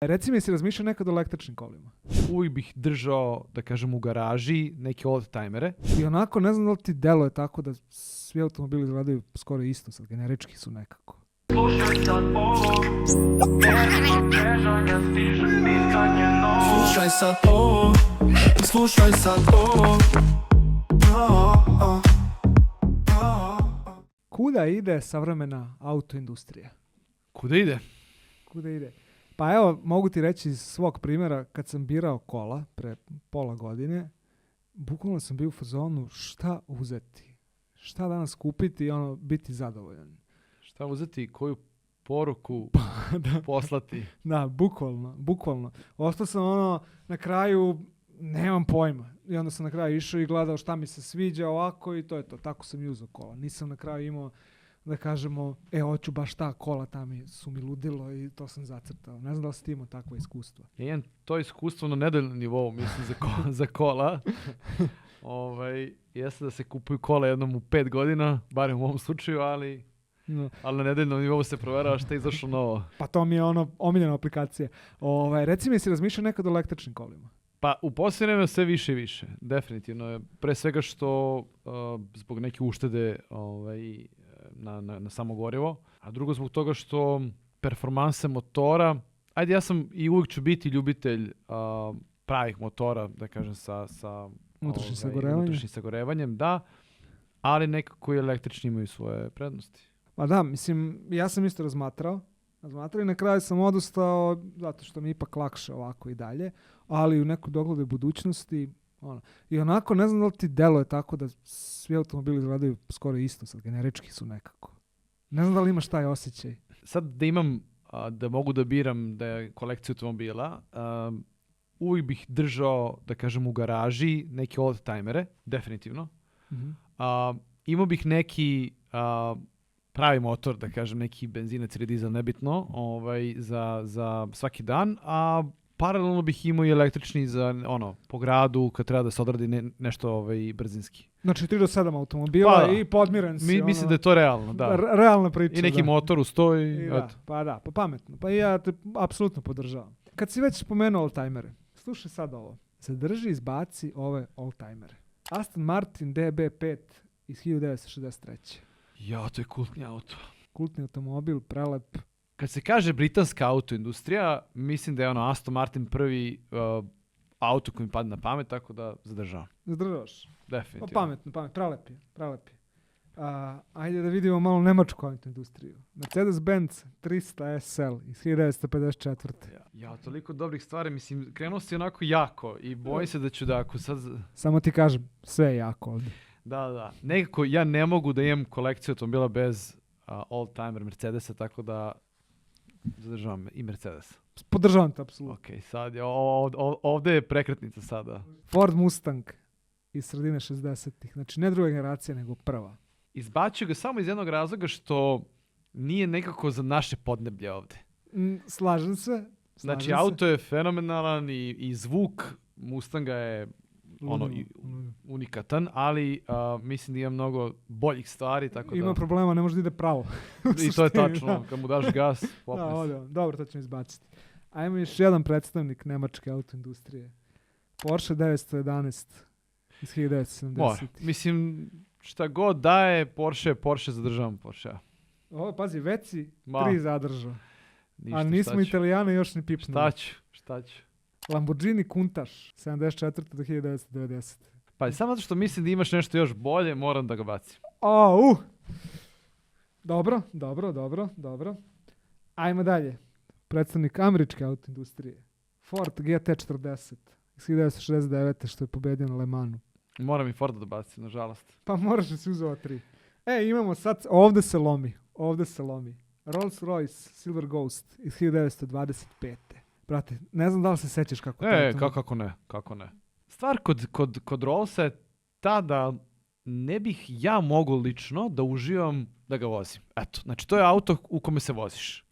Reci mi, si razmišljao nekad o električnim kolima? Uvijek bih držao, da kažem, u garaži neke oldtimere. I onako, ne znam da li ti deluje tako da svi automobili izgledaju skoro isto, sad generički su nekako. Slušaj sad ovo, težanja stiže pisanje novo. Slušaj sad ovo, slušaj sad ovo. Kuda ide savremena autoindustrija? Kuda ide? Kuda ide? Pa evo, mogu ti reći iz svog primjera, kad sam birao kola pre pola godine, bukvalno sam bio u fazonu šta uzeti, šta danas kupiti i biti zadovoljan. Šta uzeti, koju poruku poslati? Da, bukvalno. Ostao sam na kraju, nemam pojma. I onda sam na kraju išao i gledao šta mi se sviđa ovako i to je to. Tako sam i uzeo kola. Nisam na kraju imao da kažemo, hoću baš ta kola, su mi ludilo i to sam zacrtao. Ne znam da li si ti imao takva iskustva. Ja imam to iskustvo na nedeljnom nivou, mislim, za kola. Jeste da se kupuju kola jednom u 5 godina, barem u ovom slučaju, ali na nedeljnom nivou se proverava šta je izašlo novo. Pa to mi je omiljena aplikacija. Reci mi, si razmišljao nekad o električnim kolima? Pa u posljednje vreme sve više i više, definitivno. Pre svega što zbog neke uštede na samo gorivo, a drugo zbog toga što performanse motora, ajde, ja sam i uvijek ću biti ljubitelj pravih motora, da kažem, sa unutrašnjim sagorevanjem, da, ali nekako i električni imaju svoje prednosti. Pa da, mislim, ja sam isto razmatrao i na kraju sam odustao zato što mi ipak lakše ovako i dalje, ali u neku doglednoj budućnosti i onako, ne znam da li ti deluje tako da svi automobili izgledaju skoro isto, sad generički su nekako. Ne znam da li imaš taj osjećaj. Sad da imam, da mogu da biram da je kolekcija automobila, uvijek bih držao, da kažem, u garaži neke oldtimere, definitivno. Mm-hmm. Imao bih neki pravi motor, da kažem, neki benzinac ili dizel, nebitno, za svaki dan, a paralelno bih imao i električni za po gradu kad treba da se odradi nešto brzinski. Znači 3 do 7 automobila i podmiren si. Mislim da je to realno, da. Realna priča. I neki motor ustoji. Pa pametno. Pa ja te apsolutno podržavam. Kad si već spomenuo oldtimere, slušaj sad ovo. Zadrži, izbaci ove oldtimere. Aston Martin DB5 iz 1963. Ja, to je kultni auto. Kultni automobil, prelep. Kad se kaže britanska autoindustrija, mislim da je Aston Martin prvi auto koji mi padne na pamet, tako da zadržavam. Zadržavaš? Definitivno. Pametno, prelep je. Ajde da vidimo malo nemačku autoindustriju. Mercedes-Benz 300 SL iz 1954. Ja, toliko dobrih stvari, mislim, krenuo si onako jako i bojim se da ću da ako sad... Samo ti kažem, sve je jako ovdje. Da. Nekako ja ne mogu da imam kolekciju automobila bez old-timer Mercedesa, tako da zadržavam i Mercedes. Podržavam te, apsolutno. Ok, sad je, ovdje je prekretnica sada. Ford Mustang iz sredine 60-ih. Znači, ne druga generacija, nego prva. Izbačio ga samo iz jednog razloga što nije nekako za naše podneblje ovdje. Slažem se. Znači, auto je fenomenalan i zvuk Mustanga je unikatan, ali mislim da ima mnogo boljih stvari. Tako ima problema, ne može da ide pravo. I to je tačno, kad mu daš gas, popne. Dobro, to ćemo izbaciti. Ajmo još jedan predstavnik nemačke autoindustrije. Porsche 911 iz 1970. Mislim, šta god daje Porsche zadržavam Porsche. Pazi, veci 3 zadržao. Ništa, a nismo Italijane još ni pipnuli. Šta ću? Lamborghini Countach 74. do 1990. Pa samo zato što mislim da imaš nešto još bolje, moram da ga bacim. Dobro. Ajmo dalje. Predstavnik američke autoindustrije. Ford GT40 iz 1969. što je pobedio na Le Mansu. Moram i Forda da bacim, nažalost. Pa moraš da si uzeo 3. Imamo sad, ovdje se lomi. Rolls-Royce Silver Ghost iz 1925. Brate, ne znam da li se sećaš kako to je. Kako ne. Stvar kod Rollsa je ta da ne bih ja mogao lično da uživam da ga vozim. Eto, znači to je auto u kome se voziš.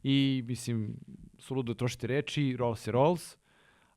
I mislim, suludo je trošiti reči, Rolls je Rolls,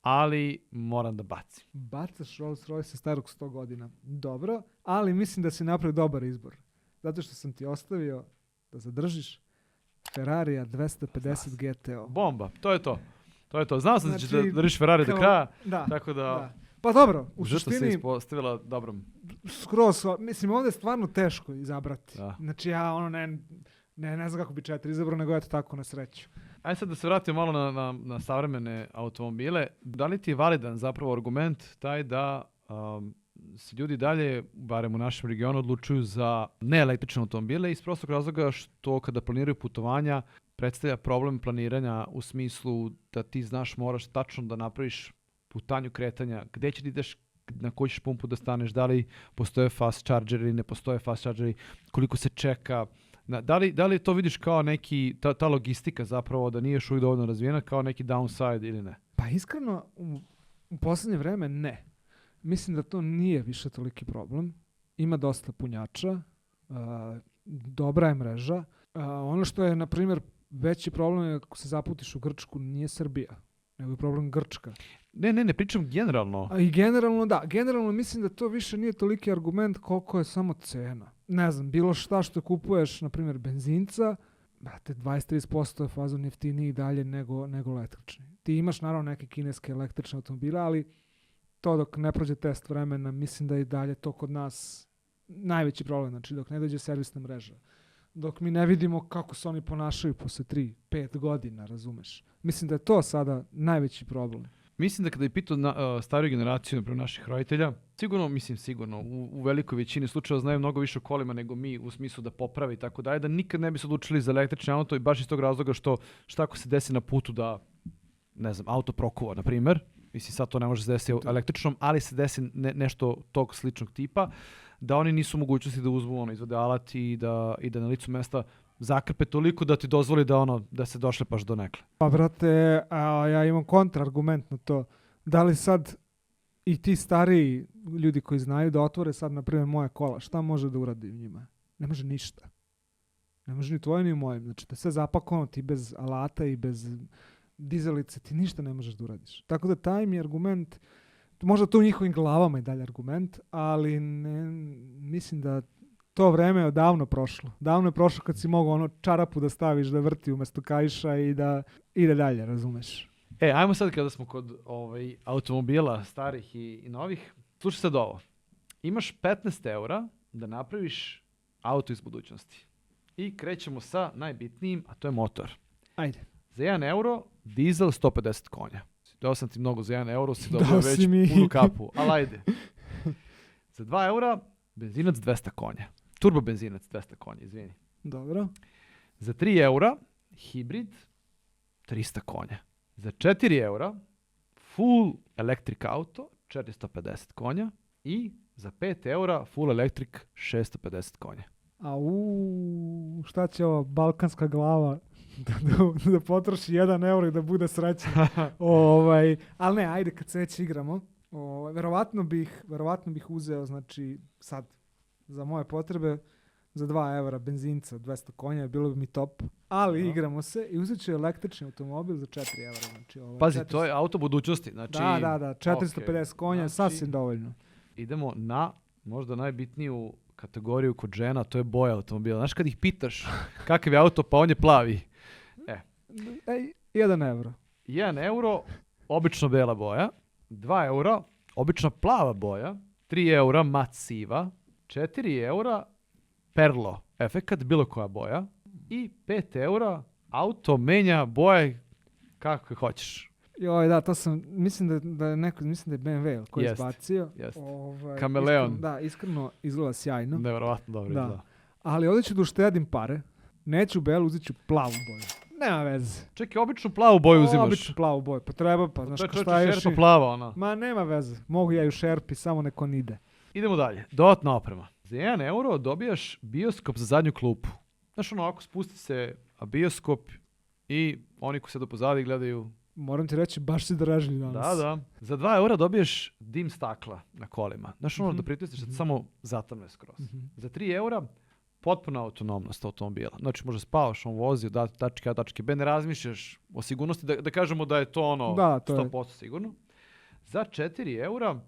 ali moram da bacim. Bacaš Rolls-Royce starog 100 godina. Dobro, ali mislim da si napravio dobar izbor. Zato što sam ti ostavio da zadržiš Ferrarija 250 GTO. Bomba, to je to. To je to. Znao sam da ćeš da Znači, držiš Ferrari do kao- kraja, Da, tako da da. Pa dobro, u žrtva se suštini ispostavila dobrom. skroz, mislim, ovdje je stvarno teško izabrati. Da. Znači ja ne znam kako bi 4 izabrao, nego eto tako na sreću. Ajde sad da se vratimo malo na savremene automobile. Da li ti je validan zapravo argument taj da se ljudi dalje, barem u našem regionu, odlučuju za neelektrične automobile iz prostog razloga što kada planiraju putovanja predstavlja problem planiranja u smislu da ti znaš moraš tačno da napraviš putanju kretanja, gde će ti ideš, na koju ćeš pumpu da staneš, da li postoje fast chargeri, ne postoje fast chargeri, koliko se čeka. Da li to vidiš kao neki, ta logistika zapravo da nije još uvijek dovoljno razvijena kao neki downside ili ne? Pa iskreno, u posljednje vreme ne. Mislim da to nije više toliki problem. Ima dosta punjača, dobra je mreža. Ono što je, na primjer, veći problem je ako se zaputiš u Grčku, nije Srbija, nego je problem Grčka. Ne pričam generalno. A i generalno da, generalno mislim da to više nije toliki argument koliko je samo cena. Ne znam, bilo šta što kupuješ, na primjer benzinca, brate, 20-30% je fazon jeftiniji dalje nego električni. Ti imaš naravno neke kineske električne automobile, ali to dok ne prođe test vremena, mislim da je i dalje to kod nas najveći problem, znači dok ne dođe servisna mreža. Dok mi ne vidimo kako se oni ponašaju posle 3-5 godina, razumeš? Mislim da je to sada najveći problem. Mislim da kada je pitao stariju generaciju, napravo naših roditelja, sigurno, u velikoj većini slučajeva znaju mnogo više o kolima nego mi u smislu da popravi i tako dalje, da nikad ne bi se odlučili za električni auto i baš iz tog razloga što šta ako se desi na putu da, ne znam, auto prokuva, na primjer, mislim sad to ne može se desiti električnom, ali se desi nešto tog sličnog tipa, da oni nisu u mogućnosti da uzmu izvode alat i da na licu mesta zakrpe toliko da ti dozvoli da se došlepaš do nekle. Pa brate, ja imam kontraargument na to. Da li sad i ti stariji ljudi koji znaju da otvore sad, na primjer, moje kola, šta može da uradi njima? Ne može ništa. Ne može ni tvoje ni moje. Znači da sve zapakovano, ti bez alata i bez dizalice, ti ništa ne možeš da uradiš. Tako da taj mi argument, možda to u njihovim glavama i dalje argument, ali mislim da to vreme je odavno prošlo. Davno je prošlo kad si mogao čarapu da staviš da vrti umjesto kaiša i da ide dalje, razumeš? Ajmo sad kada smo kod automobila starih i novih. Slušaj sad ovo. Imaš 15 € da napraviš auto iz budućnosti. I krećemo sa najbitnijim, a to je motor. Ajde. Za 1 € dizel 150 konja. Dao sam ti mnogo za 1 € si dobio već mi punu kapu, ali ajde. Za 2 € benzinac 200 konja. Turbo benzinac 200 konja, izvini. Dobro. Za 3 € hibrid 300 konja. Za 4 € full electric auto 450 konja i za 5 € full electric 650 konja. Šta će ova balkanska glava da potroši 1 € i da bude srećan. Ali ne, ajde kad se već igramo. Verovatno bih uzeo, znači sad za moje potrebe za 2 € benzinca 200 konja, bilo bi mi top. Ali igramo se i uzet ću električni automobil za 4 €. Znači, Pazi, to je auto budućnosti. Znači, da, 450 konja je znači, sasvim dovoljno. Idemo na možda najbitniju kategoriju kod žena, to je boja automobila. Znaš kad ih pitaš kakav je auto, pa on je plavi. 1 €. 1 €, obično bela boja. 2 € obično plava boja. 3 € mat siva. 4 € perlo efekat, bilo koja boja. I 5 € auto menja boje kako hoćeš. Joj, da, to sam, mislim da je BMW koji je izbacio. Kameleon. Iskreno izgleda sjajno. Nevjerovatno dobro izgleda. Ali ovdje ću da uštedim pare. Neću belu, uzet ću plavu boju. Nema veze. Čekaj, običnu plavu boju uzimaš. Običnu plavu boju, pa treba, pa znaš šta je šerpa plava, ona. Ma nema veze, mogu ja i u šerpi, samo neko ide. Idemo dalje, dodatna oprema. Za 1 € dobijaš bioskop za zadnju klupu. Znaš ovako, spusti se bioskop i oni koji se do pozadi gledaju. Moram ti reći, baš si dražljiv danas. Da. Za 2 € dobiješ dim stakla na kolima. Znaš da pritisneš da samo zatamne skroz. Za 3 € potpuna autonomnost automobila. Znači, može spavaš, on vozi od tačke A tačke B, ne razmišljaš o sigurnosti, da kažemo da je to 100% sigurno. Za 4 €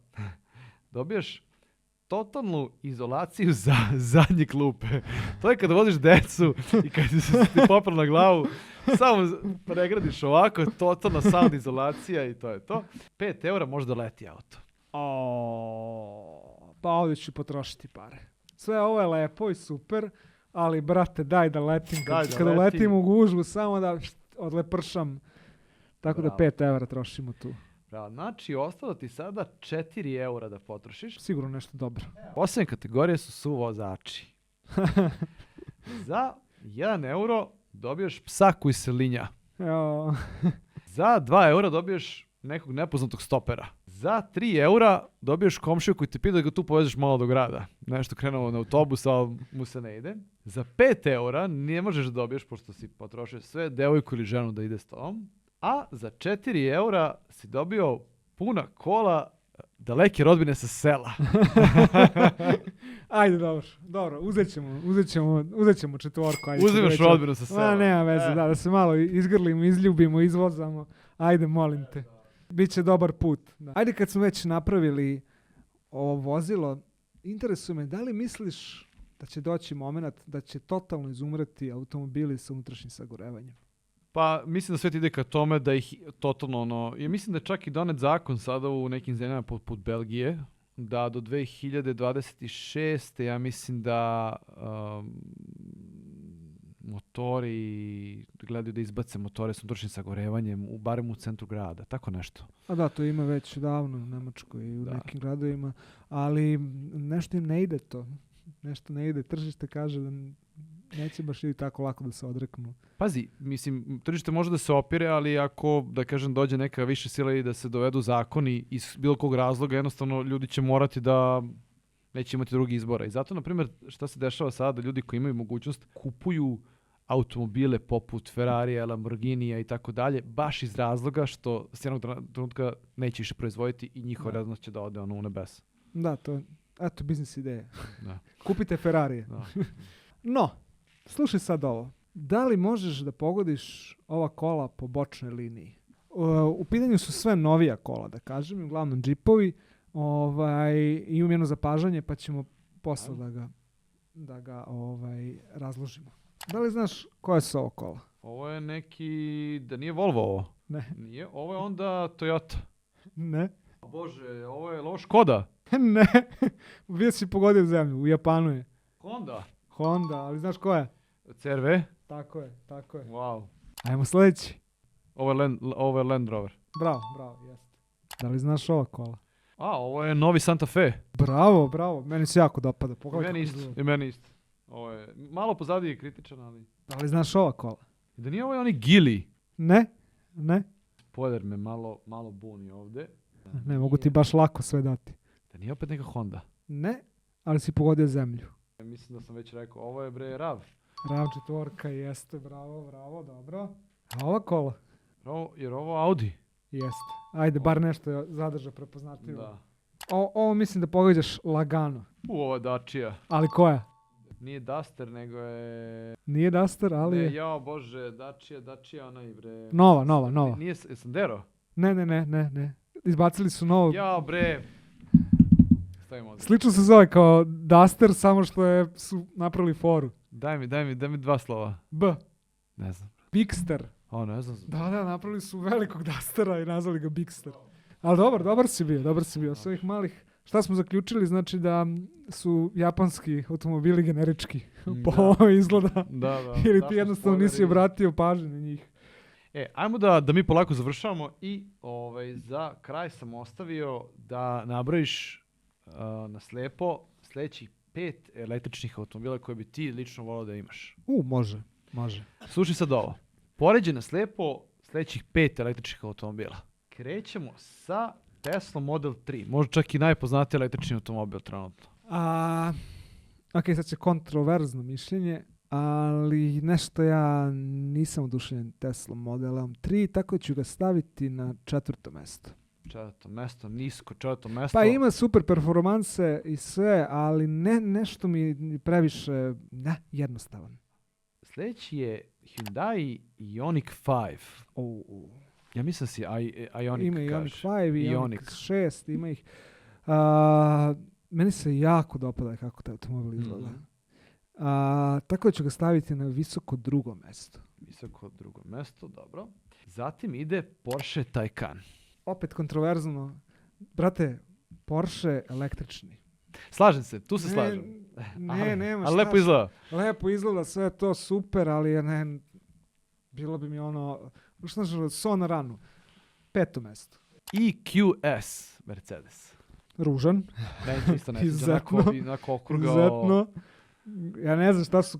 dobijaš totalnu izolaciju za zadnje klupe. To je kada voziš decu i kad se ti popra na glavu, samo pregradiš ovako, totalna sound izolacija i to je to. 5 eura može da leti auto. Pa ovdje ću potrošiti pare. Sve ovo je lepo i super, ali brate, daj da letim. Kada letim u gužvu, samo da odlepršam. Tako Bravo. da 5 eura trošimo tu. Bravo, znači, ostalo ti sada 4 eura da potrošiš. Sigurno nešto dobro. Posljednje kategorije su suvozači. Za 1 euro dobiješ psa koji se linja. Evo. Za 2 eura dobiješ nekog nepoznatog stopera. Za 3 eura dobiješ komšiju koji te pita da ga tu povežeš malo do grada. Nešto krenuo na autobus, ali mu se ne ide. Za 5 eura ne možeš da dobiješ, pošto si potrošio sve, devojku ili ženu da ide s tobom. A za 4 eura si dobio puna kola daleke rodbine sa sela. Ajde, dobro, uzet ćemo četvorku. Ajde, Uzimaš rodbinu sa sela. Nema veze, da se malo izgrlimo, izljubimo, izvozamo. Ajde, molim te. Biće dobar put. Da. Ajde, kad smo već napravili ovo vozilo, interesuje me, da li misliš da će doći moment da će totalno izumreti automobili sa unutrašnjim sagorevanjem? Pa mislim da sve ide ka tome da ih totalno i mislim da je čak i donet zakon sada u nekim zemljama poput Belgije, da do 2026. ja mislim da motori gledaju da izbace motore s unutrašnjim sagorevanjem, barem u centru grada, tako nešto. A da, to ima već davno u Nemačkoj i u nekim gradovima, ali nešto im ne ide to. Nešto ne ide. Tržište kaže da neće baš i tako lako da se odreknu. Pazi, mislim, tržište može da se opire, ali ako, da kažem, dođe neka više sila i da se dovedu zakoni iz bilo kog razloga, jednostavno ljudi će morati da neće imati drugi izbora. I zato, na primjer, šta se dešava sada, da ljudi koji imaju mogućnost kupuju automobile poput Ferrarija, Lamborghinija i tako dalje, baš iz razloga što s jednog trenutka neće više proizvoditi i njihova rednost će da ode u nebes. Da, to eto, biznis ideje. Da. Kupite Ferrarije. Da. No, slušaj sad ovo. Da li možeš da pogodiš ova kola po bočnoj liniji? U pitanju su sve novija kola, da kažem, uglavnom džipovi. Imam jedno zapažanje, pa ćemo posle da ga razložimo. Da li znaš koje su ovo kola? Ovo je neki, da nije Volvo ovo? Ne. Nije, ovo je onda Toyota. Ne. Bože, ovo je Škoda. Ne. Bio si pogodio zemlju, u Japanu je. Honda, ali znaš koja je? CRV? Tako je. Wow. Ajmo sljedeći. Ovo je Land Rover. Bravo, jeste. Da li znaš ova kola? Ovo je novi Santa Fe. Bravo, meni se jako dopada. I meni isto. Ovo je malo pozadije je kritičan, ali... Da li znaš ova kola? Da nije ovo oni Gili? Ne. Spoiler me malo buni ovdje. Ne, mogu ti baš lako sve dati. Da nije opet neka Honda? Ne, ali si pogodio zemlju. Mislim da sam već rekao, ovo je RAV. RAV četvorka, jeste, bravo, dobro. A ova kola? Jer ovo Audi? Jeste. Ajde, bar nešto zadrža prepoznatljivo. Da. Ovo mislim da pogađaš lagano. Ovo je Dacia. Ali koja? Nije Duster, nego je... Nije Duster, ali je... Ne, jao bože, Dacia, onaj bre... Nova. Nije Sandero? Ne. Izbacili su novo. Jao bre... Slično se zove kao Duster, samo što su napravili foru. Daj mi 2 slova. B. Ne znam. Bigster. Ne znam. Da, napravili su velikog Dustera i nazvali ga Bigster. Ali dobar si bio. S ovih malih, šta smo zaključili, znači da su japanski automobili generički. Po ovo izgleda. Da. Ili ti jednostavno nisi obratio pažnju na njih. Ajmo da mi polako završavamo i za kraj sam ostavio da nabrojiš na slepo sljedećih 5 električnih automobila koje bi ti lično volao da imaš. Može. Slušaj sad ovo. Poređi na slepo sljedećih 5 električnih automobila. Krećemo sa Tesla Model 3. Možda čak i najpoznatiji električni automobil trenutno. Ok, sad će kontroverzno mišljenje, ali nešto ja nisam oduševljen Tesla Modelom 3, tako ću ga staviti na 4. mesto. 4. mesto, nisko 4. mesto. Pa ima super performanse i sve, ali nešto mi previše jednostavan. Sljedeći je Hyundai Ioniq 5. Ja mislim si Ioniq ima kažeš. Ioniq 5 i Ioniq 6, ima ih. meni se jako dopada kako taj automobil izgleda. Tako da ću ga staviti na visoko drugo mesto. Visoko drugo mesto, dobro. Zatim ide Porsche Taycan. Opet kontroverzno. Brate, Porsche električni. Slažem se, tu se slažem. Nema Ali lepo izgleda. Lepo izgleda, sve je to super, ali bilo bi mi so na ranu. 5. mesto. EQS Mercedes. Ružan. Meni to isto ne sviđa, onako okrugao. Izuzetno. Ja ne znam šta su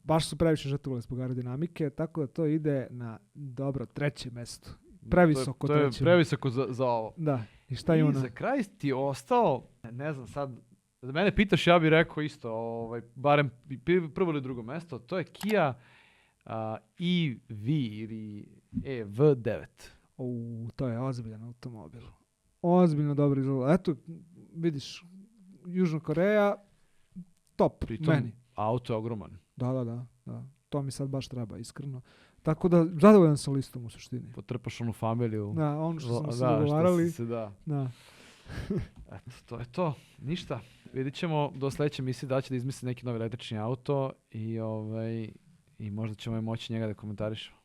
baš su previše žetule zbog aerodinamike, tako da to ide na dobro 3. mesto. Previsoko to je 3. previsoko za ovo. Da, i šta ima I za kraj ti je ostao, ne znam sad, da mene pitaš, ja bih rekao isto, barem prvo ili drugo mesto, to je Kia EV ili EV9. To je ozbiljan automobil. Ozbiljno dobro izgleda. Eto, vidiš, Južna Koreja, top, Pritom, meni. auto je ogroman. Da. To mi sad baš treba, iskreno. Tako da, zadovoljan sam listom u suštini. Potrpaš onu familiju. Da, ono što smo se dogovarali. Da. Eto, to je to. Ništa. Vidit ćemo do sljedeće emisije da će da izmisli neki novi električni auto i možda ćemo moći njega da komentarišemo.